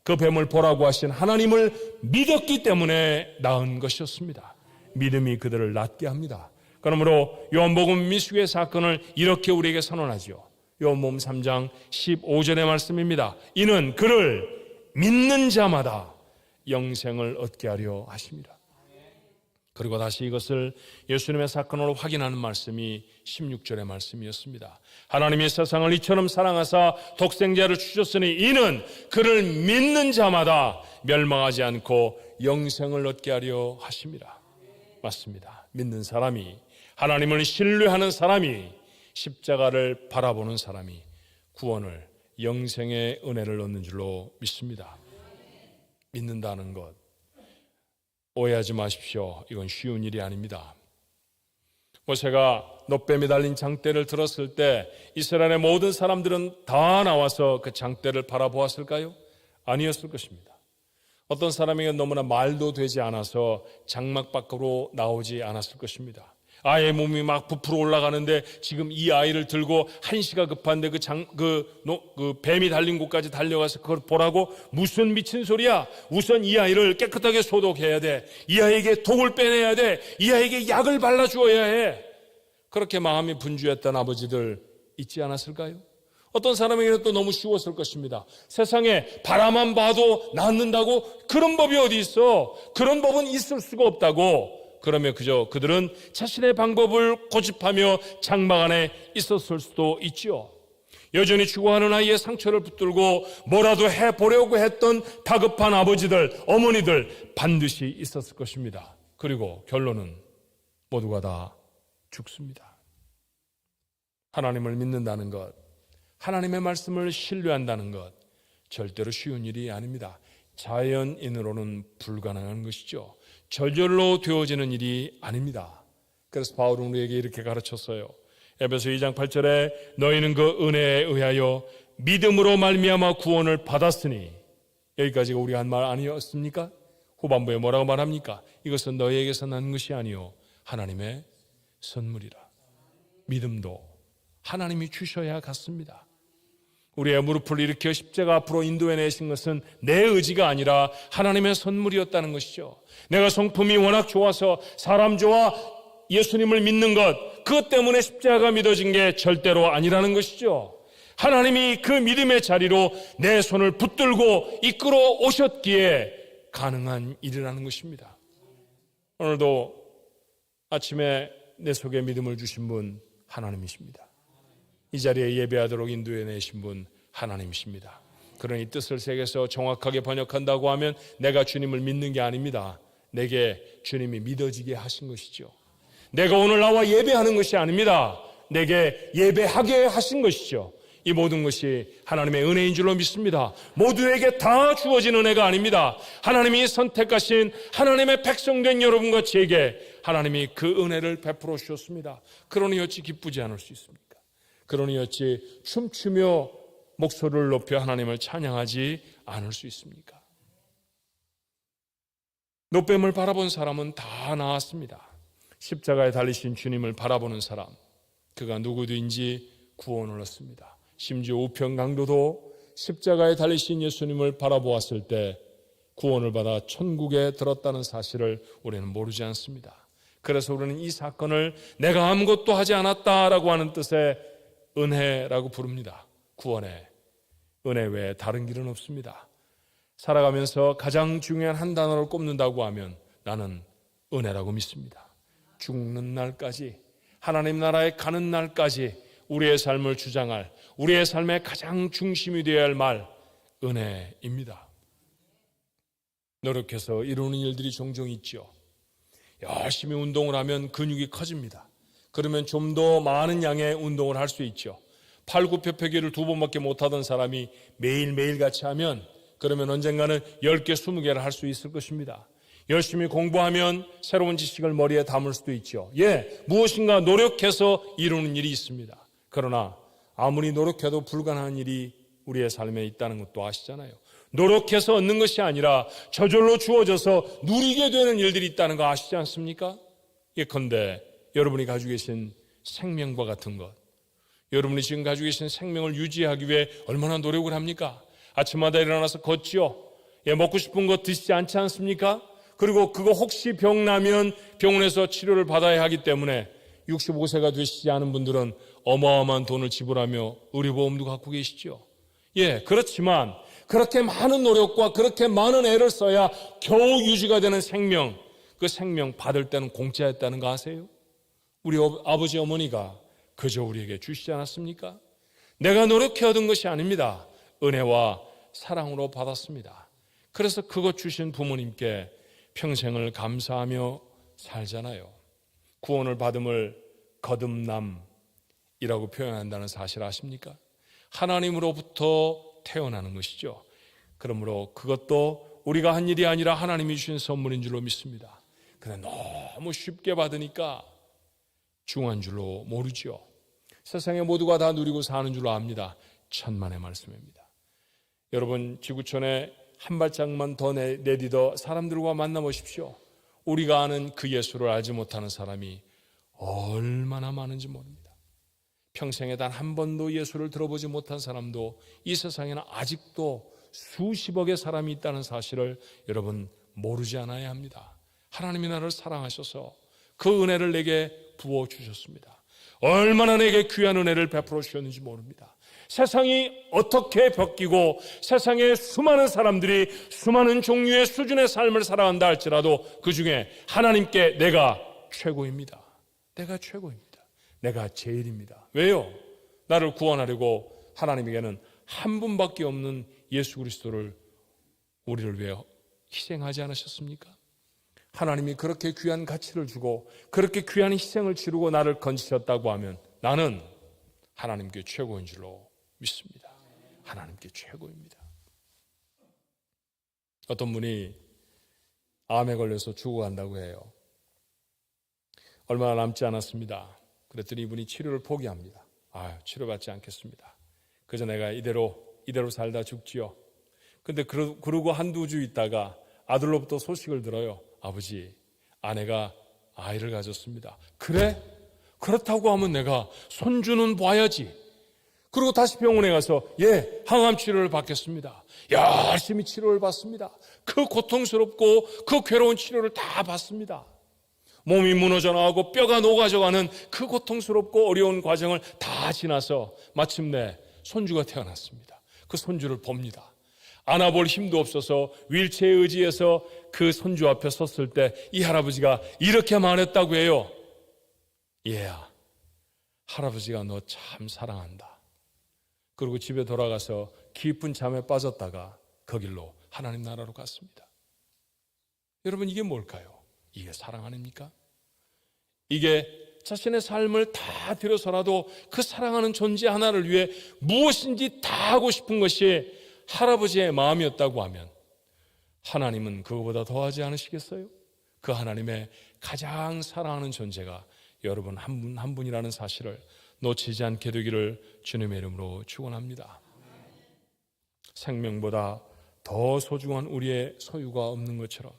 그 뱀을 보라고 하신 하나님을 믿었기 때문에 낳은 것이었습니다. 믿음이 그들을 낫게 합니다. 그러므로 요한복음 미숙의 사건을 이렇게 우리에게 선언하죠. 요한복음 3장 15절의 말씀입니다. 이는 그를 믿는 자마다 영생을 얻게 하려 하십니다. 그리고 다시 이것을 예수님의 사건으로 확인하는 말씀이 16절의 말씀이었습니다. 하나님이 세상을 이처럼 사랑하사 독생자를 주셨으니 이는 그를 믿는 자마다 멸망하지 않고 영생을 얻게 하려 하십니다. 맞습니다. 믿는 사람이, 하나님을 신뢰하는 사람이, 십자가를 바라보는 사람이 구원을, 영생의 은혜를 얻는 줄로 믿습니다. 믿는다는 것, 오해하지 마십시오. 이건 쉬운 일이 아닙니다. 모세가 놋뱀이 달린 장대를 들었을 때 이스라엘의 모든 사람들은 다 나와서 그 장대를 바라보았을까요? 아니었을 것입니다. 어떤 사람에게 너무나 말도 되지 않아서 장막 밖으로 나오지 않았을 것입니다. 아이의 몸이 막 부풀어 올라가는데 지금 이 아이를 들고 한시가 급한데 그 뱀이 달린 곳까지 달려가서 그걸 보라고? 무슨 미친 소리야? 우선 이 아이를 깨끗하게 소독해야 돼. 이 아이에게 독을 빼내야 돼. 이 아이에게 약을 발라주어야 해. 그렇게 마음이 분주했던 아버지들 있지 않았을까요? 어떤 사람에게는 또 너무 쉬웠을 것입니다. 세상에 바라만 봐도 낫는다고? 그런 법이 어디 있어? 그런 법은 있을 수가 없다고. 그러면 그저 그들은 자신의 방법을 고집하며 장막 안에 있었을 수도 있지요. 여전히 죽어가는 아이의 상처를 붙들고 뭐라도 해보려고 했던 다급한 아버지들, 어머니들 반드시 있었을 것입니다. 그리고 결론은 모두가 다 죽습니다. 하나님을 믿는다는 것, 하나님의 말씀을 신뢰한다는 것, 절대로 쉬운 일이 아닙니다. 자연인으로는 불가능한 것이죠. 저절로 되어지는 일이 아닙니다. 그래서 바울은 우리에게 이렇게 가르쳤어요. 에베소 2장 8절에 너희는 그 은혜에 의하여 믿음으로 말미암아 구원을 받았으니, 여기까지가 우리가 한 말 아니었습니까? 후반부에 뭐라고 말합니까? 이것은 너희에게서 난 것이 아니요 하나님의 선물이라. 믿음도 하나님이 주셔야 갔습니다. 우리의 무릎을 일으켜 십자가 앞으로 인도해 내신 것은 내 의지가 아니라 하나님의 선물이었다는 것이죠. 내가 성품이 워낙 좋아서 사람 좋아 예수님을 믿는 것, 그것 때문에 십자가가 믿어진 게 절대로 아니라는 것이죠. 하나님이 그 믿음의 자리로 내 손을 붙들고 이끌어 오셨기에 가능한 일이라는 것입니다. 오늘도 아침에 내 속에 믿음을 주신 분 하나님이십니다. 이 자리에 예배하도록 인도해 내신 분 하나님이십니다. 그러니 뜻을 새겨서 정확하게 번역한다고 하면 내가 주님을 믿는 게 아닙니다. 내게 주님이 믿어지게 하신 것이죠. 내가 오늘 나와 예배하는 것이 아닙니다. 내게 예배하게 하신 것이죠. 이 모든 것이 하나님의 은혜인 줄로 믿습니다. 모두에게 다 주어진 은혜가 아닙니다. 하나님이 선택하신 하나님의 백성된 여러분과 제게 하나님이 그 은혜를 베풀어 주셨습니다. 그러니 어찌 기쁘지 않을 수 있습니까? 그러니 어찌 춤추며 목소리를 높여 하나님을 찬양하지 않을 수 있습니까? 노뱀을 바라본 사람은 다 나았습니다. 십자가에 달리신 주님을 바라보는 사람, 그가 누구든지 구원을 얻습니다. 심지어 우편강도도 십자가에 달리신 예수님을 바라보았을 때 구원을 받아 천국에 들었다는 사실을 우리는 모르지 않습니다. 그래서 우리는 이 사건을 내가 아무것도 하지 않았다라고 하는 뜻의 은혜라고 부릅니다. 구원의 은혜 외에 다른 길은 없습니다. 살아가면서 가장 중요한 한 단어를 꼽는다고 하면 나는 은혜라고 믿습니다. 죽는 날까지, 하나님 나라에 가는 날까지 우리의 삶을 주장할, 우리의 삶의 가장 중심이 되어야 할 말, 은혜입니다. 노력해서 이루는 일들이 종종 있죠. 열심히 운동을 하면 근육이 커집니다. 그러면 좀 더 많은 양의 운동을 할 수 있죠. 팔굽혀펴기를 2번밖에 못하던 사람이 매일매일 같이 하면 그러면 언젠가는 10개, 20개를 할 수 있을 것입니다. 열심히 공부하면 새로운 지식을 머리에 담을 수도 있죠. 무엇인가 노력해서 이루는 일이 있습니다. 그러나 아무리 노력해도 불가능한 일이 우리의 삶에 있다는 것도 아시잖아요. 노력해서 얻는 것이 아니라 저절로 주어져서 누리게 되는 일들이 있다는 거 아시지 않습니까? 예컨대 여러분이 가지고 계신 생명과 같은 것, 여러분이 지금 가지고 계신 생명을 유지하기 위해 얼마나 노력을 합니까? 아침마다 일어나서 걷지요. 먹고 싶은 거 드시지 않지 않습니까? 그리고 그거 혹시 병나면 병원에서 치료를 받아야 하기 때문에 65세가 되시지 않은 분들은 어마어마한 돈을 지불하며 의료보험도 갖고 계시죠. 그렇지만 그렇게 많은 노력과 그렇게 많은 애를 써야 겨우 유지가 되는 생명, 그 생명 받을 때는 공짜였다는 거 아세요? 우리 아버지 어머니가 그저 우리에게 주시지 않았습니까? 내가 노력해 얻은 것이 아닙니다. 은혜와 사랑으로 받았습니다. 그래서 그것 주신 부모님께 평생을 감사하며 살잖아요. 구원을 받음을 거듭남이라고 표현한다는 사실 아십니까? 하나님으로부터 태어나는 것이죠. 그러므로 그것도 우리가 한 일이 아니라 하나님이 주신 선물인 줄로 믿습니다. 근데 너무 쉽게 받으니까 중요한 줄로 모르죠. 세상에 모두가 다 누리고 사는 줄로 압니다. 천만의 말씀입니다. 여러분, 지구촌에 한 발짝만 더 내딛어 사람들과 만나보십시오. 우리가 아는 그 예수를 알지 못하는 사람이 얼마나 많은지 모릅니다. 평생에 단 한 번도 예수를 들어보지 못한 사람도 이 세상에는 아직도 수십억의 사람이 있다는 사실을 여러분 모르지 않아야 합니다. 하나님이 나를 사랑하셔서 그 은혜를 내게 부어주셨습니다. 얼마나 내게 귀한 은혜를 베풀어 주셨는지 모릅니다. 세상이 어떻게 바뀌고 세상에 수많은 사람들이 수많은 종류의 수준의 삶을 살아간다 할지라도 그 중에 하나님께 내가 최고입니다. 내가 최고입니다. 내가 제일입니다. 왜요? 나를 구원하려고 하나님에게는 한 분밖에 없는 예수 그리스도를 우리를 위해 희생하지 않으셨습니까? 하나님이 그렇게 귀한 가치를 주고 그렇게 귀한 희생을 치르고 나를 건지셨다고 하면 나는 하나님께 최고인 줄로 믿습니다. 하나님께 최고입니다. 어떤 분이 암에 걸려서 죽어간다고 해요. 얼마 남지 않았습니다. 그랬더니 이분이 치료를 포기합니다. 치료받지 않겠습니다. 그저 내가 이대로 살다 죽지요. 근데 그러고 한두 주 있다가 아들로부터 소식을 들어요. 아버지, 아내가 아이를 가졌습니다. 그래? 그렇다고 하면 내가 손주는 봐야지. 그리고 다시 병원에 가서 항암 치료를 받겠습니다. 열심히 치료를 받습니다. 그 고통스럽고 그 괴로운 치료를 다 받습니다. 몸이 무너져 나가고 뼈가 녹아져가는 그 고통스럽고 어려운 과정을 다 지나서 마침내 손주가 태어났습니다. 그 손주를 봅니다. 안아볼 힘도 없어서 윌체어에 의지해서 그 손주 앞에 섰을 때 이 할아버지가 이렇게 말했다고 해요. 얘야, 할아버지가 너 참 사랑한다. 그리고 집에 돌아가서 깊은 잠에 빠졌다가 그 길로 하나님 나라로 갔습니다. 여러분, 이게 뭘까요? 이게 사랑 아닙니까? 이게 자신의 삶을 다 들여서라도 그 사랑하는 존재 하나를 위해 무엇인지 다 하고 싶은 것이 할아버지의 마음이었다고 하면 하나님은 그거보다 더하지 않으시겠어요? 그 하나님의 가장 사랑하는 존재가 여러분 한 분 한 분이라는 사실을 놓치지 않게 되기를 주님의 이름으로 축원합니다. 생명보다 더 소중한 우리의 소유가 없는 것처럼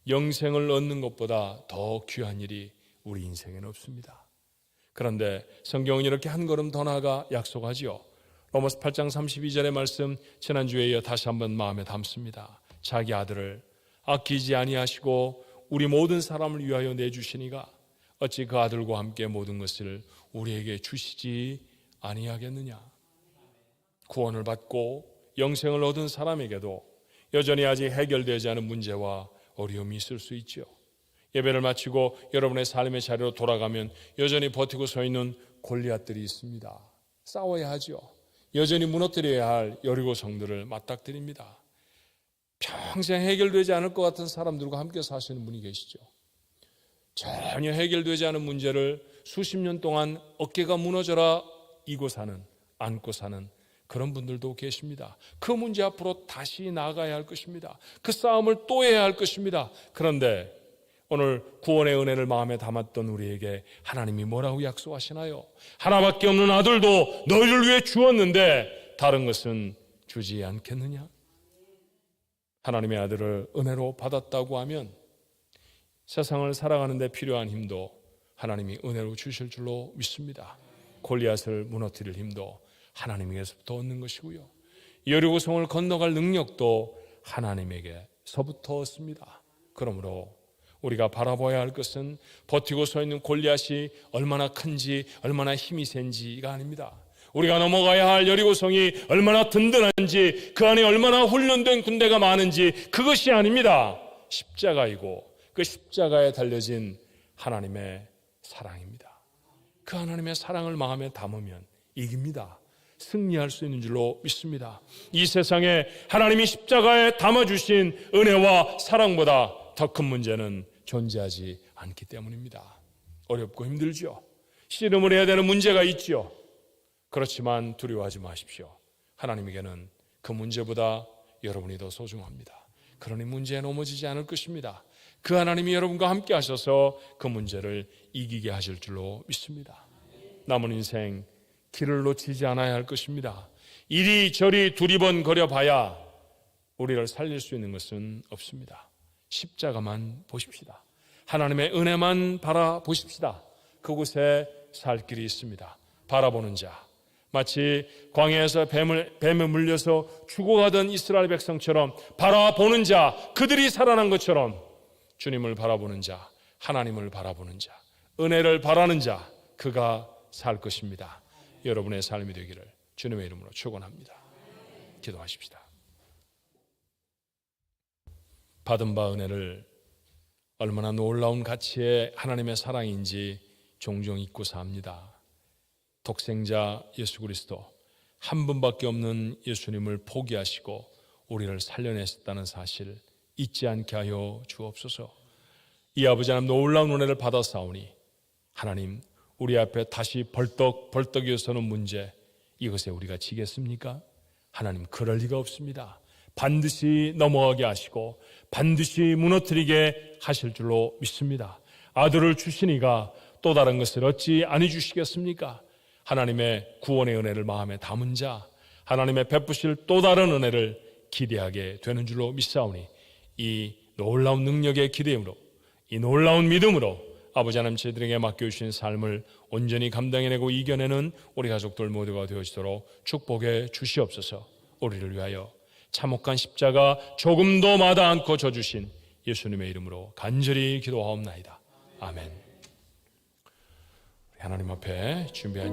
영생을 얻는 것보다 더 귀한 일이 우리 인생에는 없습니다. 그런데 성경은 이렇게 한 걸음 더 나아가 약속하지요. 로마서 8장 32절의 말씀 지난주에 이어 다시 한번 마음에 담습니다. 자기 아들을 아끼지 아니하시고 우리 모든 사람을 위하여 내주시니가 어찌 그 아들과 함께 모든 것을 우리에게 주시지 아니하겠느냐. 구원을 받고 영생을 얻은 사람에게도 여전히 아직 해결되지 않은 문제와 어려움이 있을 수 있죠. 예배를 마치고 여러분의 삶의 자리로 돌아가면 여전히 버티고 서 있는 골리앗들이 있습니다. 싸워야 하죠. 여전히 무너뜨려야 할 여리고 성들을 맞닥뜨립니다. 평생 해결되지 않을 것 같은 사람들과 함께 사시는 분이 계시죠. 전혀 해결되지 않은 문제를 수십 년 동안 어깨가 무너져라 안고 사는 그런 분들도 계십니다. 그 문제 앞으로 다시 나아가야 할 것입니다. 그 싸움을 또 해야 할 것입니다. 그런데 오늘 구원의 은혜를 마음에 담았던 우리에게 하나님이 뭐라고 약속하시나요? 하나밖에 없는 아들도 너희를 위해 주었는데 다른 것은 주지 않겠느냐? 하나님의 아들을 은혜로 받았다고 하면 세상을 살아가는 데 필요한 힘도 하나님이 은혜로 주실 줄로 믿습니다. 골리앗을 무너뜨릴 힘도 하나님에게서부터 얻는 것이고요. 여리고성을 건너갈 능력도 하나님에게서부터 얻습니다. 그러므로 우리가 바라봐야 할 것은 버티고 서 있는 골리앗이 얼마나 큰지 얼마나 힘이 센지가 아닙니다. 우리가 넘어가야 할 여리고성이 얼마나 든든한지 그 안에 얼마나 훈련된 군대가 많은지 그것이 아닙니다. 십자가이고 그 십자가에 달려진 하나님의 사랑입니다. 그 하나님의 사랑을 마음에 담으면 이깁니다. 승리할 수 있는 줄로 믿습니다. 이 세상에 하나님이 십자가에 담아주신 은혜와 사랑보다 더 큰 문제는 존재하지 않기 때문입니다. 어렵고 힘들죠. 씨름을 해야 되는 문제가 있죠. 그렇지만 두려워하지 마십시오. 하나님에게는 그 문제보다 여러분이 더 소중합니다. 그러니 문제에 넘어지지 않을 것입니다. 그 하나님이 여러분과 함께 하셔서 그 문제를 이기게 하실 줄로 믿습니다. 남은 인생 길을 놓치지 않아야 할 것입니다. 이리저리 두리번거려 봐야 우리를 살릴 수 있는 것은 없습니다. 십자가만 보십시다. 하나님의 은혜만 바라보십시다. 그곳에 살 길이 있습니다. 바라보는 자, 마치 광야에서 뱀에 물려서 죽어가던 이스라엘 백성처럼 바라보는 자, 그들이 살아난 것처럼 주님을 바라보는 자, 하나님을 바라보는 자, 은혜를 바라는 자, 그가 살 것입니다. 여러분의 삶이 되기를 주님의 이름으로 축원합니다. 기도하십시다. 받은 바 은혜를 얼마나 놀라운 가치의 하나님의 사랑인지 종종 잊고 삽니다. 독생자 예수 그리스도 한 분밖에 없는 예수님을 포기하시고 우리를 살려내셨다는 사실 잊지 않게 하여 주옵소서. 이 아버지 하나님 놀라운 은혜를 받아사오니 하나님 우리 앞에 다시 벌떡 일어서는 문제 이것에 우리가 지겠습니까? 하나님 그럴 리가 없습니다. 반드시 넘어가게 하시고 반드시 무너뜨리게 하실 줄로 믿습니다. 아들을 주시니가 또 다른 것을 어찌 아니 주시겠습니까? 하나님의 구원의 은혜를 마음에 담은 자, 하나님의 베푸실 또 다른 은혜를 기대하게 되는 줄로 믿사오니 이 놀라운 능력의 기대임으로 이 놀라운 믿음으로 아버지 하나님 저희들에게 맡겨주신 삶을 온전히 감당해내고 이겨내는 우리 가족들 모두가 되어지도록 축복해 주시옵소서. 우리를 위하여 참혹한 십자가 조금도 마다 않고 져주신 예수님의 이름으로 간절히 기도하옵나이다. 아멘. 하나님 앞에 준비한